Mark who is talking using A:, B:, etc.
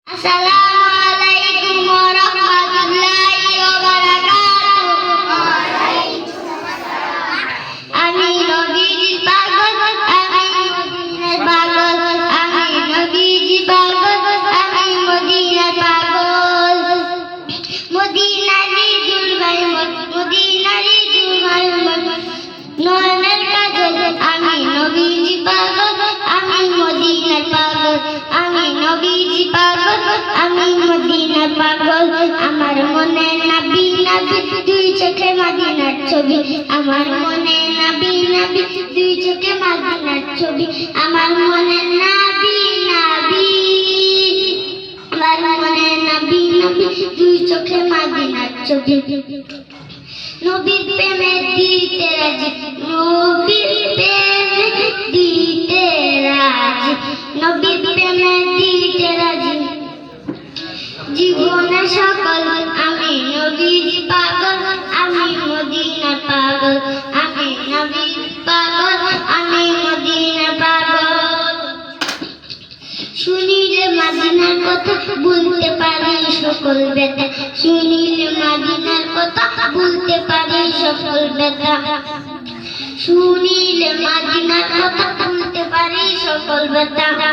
A: আসসালামু আলাইকুম ওয়া রাহমাতুল্লাহি ওয়া বারাকাতুহু। আমি নবীজি পাগল, আমি মদিনার পাগল, আমি নবীজি পাগল, আমি মদিনার পাগল। মদিনারি জুলবাই মদিনারি জুলবাই নয়নের কাজল, আমি নবীজি পাগল, আমি মদিনার পাগল, আমি নবীজি পাগল, আমি মদিনার পাগল। আমার মনে নবী নবী দুই চোখে মদিনার ছবি, আমার মনে নবী নবী দুই চোখে মদিনার ছবি, আমার মনে নবী নবী, আমার মনে নবী নবী দুই চোখে মদিনার ছবি। নবীর প্রেমে দিতে রাজি, নবীর প্রেমে দিতে রাজি, নবীর প্রেমে দিতে রাজি। জীবনে সকল আমি নবীজি পাগল, আমি মদিনার পাগল, আমি নবীজি পাগল, আমি মদিনার পাগল। শুনিলে মদিনার কথা বলতে পারি সকল ব্যথা, শুনিলে মদিনার কথা বলতে পারি সকল ব্যথা, শুনিলে মদিনার কথা বলতে পারি সকল ব্যথা।